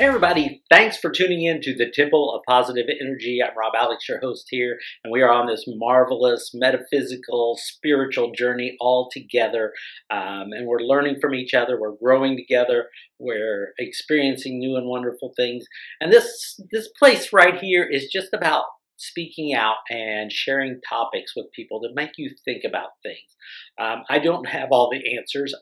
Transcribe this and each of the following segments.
Hey everybody, thanks for tuning in to the Temple of Positive Energy. I'm Rob Alex, your host here, and we are on this marvelous metaphysical, spiritual journey all together. And we're learning from each other, we're growing together, we're experiencing new and wonderful things. And this place right here is just about speaking out and sharing topics with people to make you think about things. I don't have all the answers.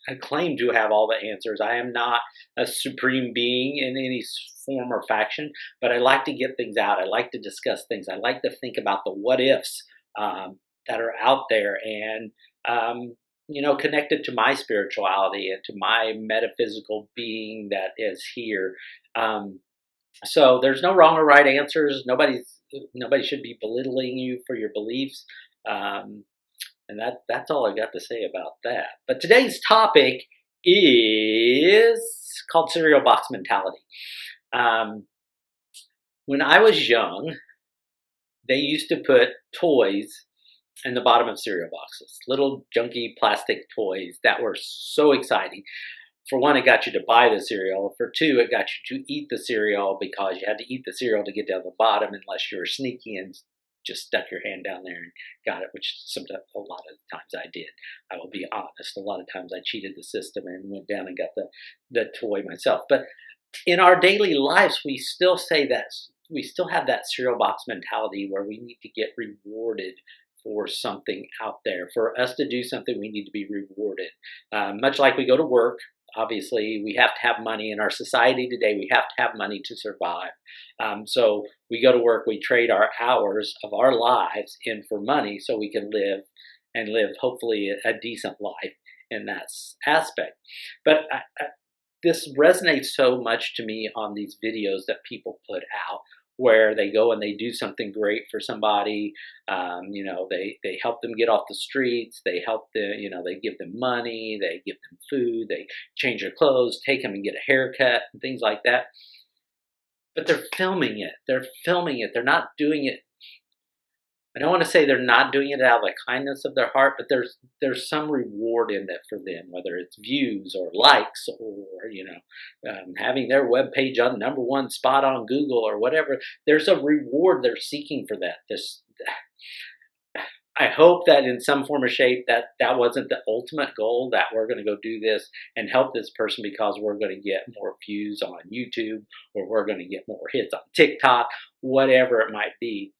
I claim to have all the answers. I am not a supreme being in any form or faction, but I like to get things out. I like to discuss things. I like to think about the what ifs that are out there and, connected to my spirituality and to my metaphysical being that is here. So there's no wrong or right answers. Nobody should be belittling you for your beliefs. And that's all I got to say about that. But today's topic is called cereal box mentality. When I was young, they used to put toys in the bottom of cereal boxes, little junky plastic toys that were so exciting. For one, it got you to buy the cereal. For two, it got you to eat the cereal because you had to eat the cereal to get down the bottom unless you were sneaky and just stuck your hand down there and got it, which sometimes, a lot of times I did. I will be honest. A lot of times I cheated the system and went down and got the toy myself. But in our daily lives, we still have that cereal box mentality where we need to get rewarded for something out there. For us to do something, we need to be rewarded. Much like we go to work. Obviously, we have to have money in our society today. We have to have money to survive. So we go to work, we trade our hours of our lives in for money so we can live hopefully a decent life in that aspect. But this resonates so much to me on these videos that people put out where they go and they do something great for somebody. They help them get off the streets. They help them, they give them money. They give them food. They change their clothes, take them and get a haircut and things like that. But they're filming it. They're not doing it. I don't want to say they're not doing it out of the kindness of their heart, but there's some reward in it for them, whether it's views or likes or having their web page on #1 spot on Google or whatever. There's a reward they're seeking for that. I hope that in some form or shape that wasn't the ultimate goal, that we're going to go do this and help this person because we're going to get more views on YouTube or we're going to get more hits on TikTok, whatever it might be.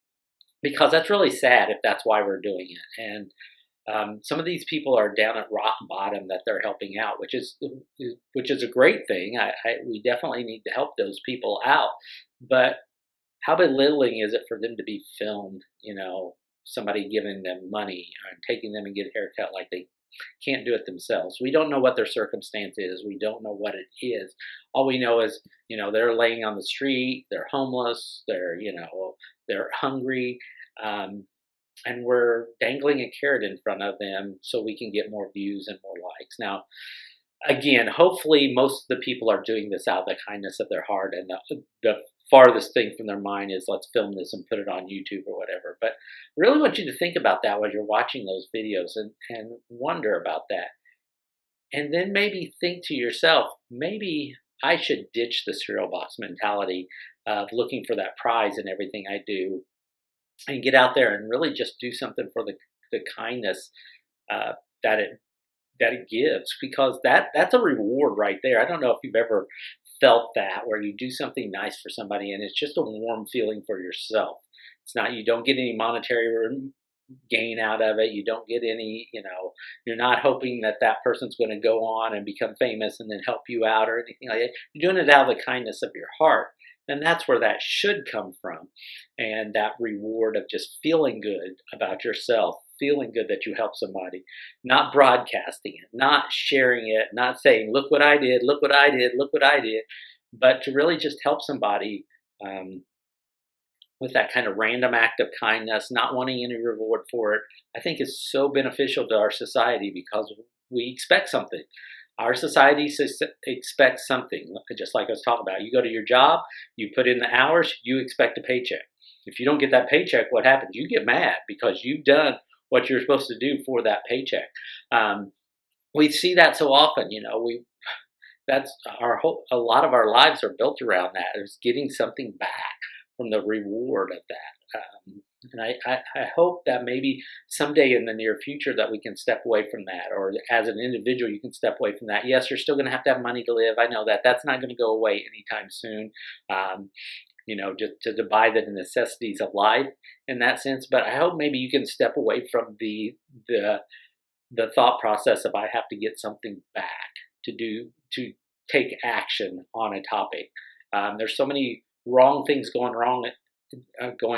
Because that's really sad if that's why we're doing it. And some of these people are down at rock bottom that they're helping out, which is a great thing. We definitely need to help those people out. But how belittling is it for them to be filmed, somebody giving them money and taking them and get a haircut like they can't do it themselves. We don't know what their circumstance is. We don't know what it is. All we know is, they're laying on the street, they're homeless, they're hungry, and we're dangling a carrot in front of them so we can get more views and more likes. Now, again, hopefully most of the people are doing this out of the kindness of their heart, and the farthest thing from their mind is let's film this and put it on YouTube or whatever. But I really want you to think about that when you're watching those videos and wonder about that. And then maybe think to yourself, maybe I should ditch the cereal box mentality of looking for that prize in everything I do and get out there and really just do something for the kindness that it gives, because that's a reward right there. I don't know if you've ever felt that, where you do something nice for somebody and it's just a warm feeling for yourself. It's not, you don't get any monetary gain out of it. You don't get any, you're not hoping that person's going to go on and become famous and then help you out or anything like that. You're doing it out of the kindness of your heart. And that's where that should come from. And that reward of just feeling good about yourself, feeling good that you helped somebody, not broadcasting it, not sharing it, not saying, look what I did, look what I did, look what I did, but to really just help somebody with that kind of random act of kindness, not wanting any reward for it, I think is so beneficial to our society because we expect something. Our society expects something, just like I was talking about. You go to your job, you put in the hours, you expect a paycheck. If you don't get that paycheck, what happens? You get mad because you've done what you're supposed to do for that paycheck. We see that so often, that's a lot of our lives are built around that, is getting something back from the reward of that. And I hope that maybe someday in the near future that we can step away from that, or as an individual, you can step away from that. Yes, you're still going to have money to live. I know that. That's not going to go away anytime soon. Um, just to buy the necessities of life in that sense. But I hope maybe you can step away from the thought process of I have to get something back to take action on a topic. There's so many wrong things going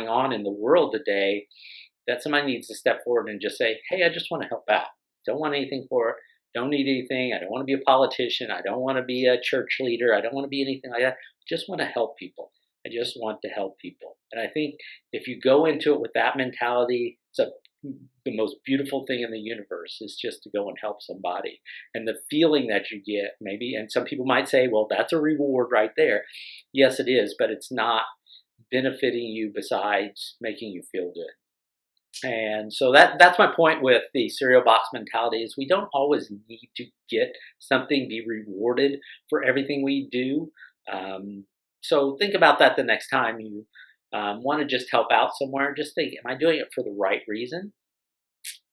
on in the world today that somebody needs to step forward and just say, hey, I just want to help out. Don't want anything for it. Don't need anything. I don't want to be a politician. I don't want to be a church leader. I don't want to be anything like that. I just want to help people. I just want to help people. And I think if you go into it with that mentality, the most beautiful thing in the universe is just to go and help somebody. And the feeling that you get, maybe, and some people might say, well, that's a reward right there. Yes, it is, but it's not benefiting you besides making you feel good. And so that's my point with the cereal box mentality, is we don't always need to get something, be rewarded for everything we do. So think about that the next time you want to just help out somewhere. Just think, am I doing it for the right reason?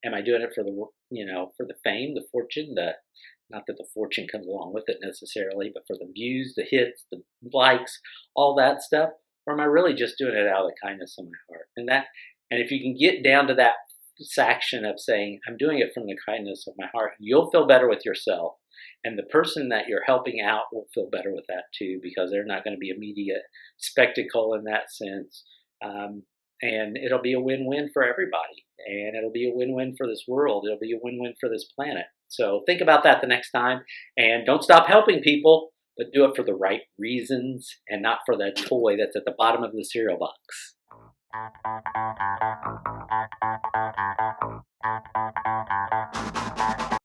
Am I doing it for for the fame, the fortune, not that the fortune comes along with it necessarily, but for the views, the hits, the likes, all that stuff? Or am I really just doing it out of the kindness of my heart? And if you can get down to that section of saying, I'm doing it from the kindness of my heart, you'll feel better with yourself. And the person that you're helping out will feel better with that too, because they're not going to be a media spectacle in that sense. And it'll be a win-win for everybody. And it'll be a win-win for this world. It'll be a win-win for this planet. So think about that the next time. And don't stop helping people, but do it for the right reasons and not for that toy that's at the bottom of the cereal box.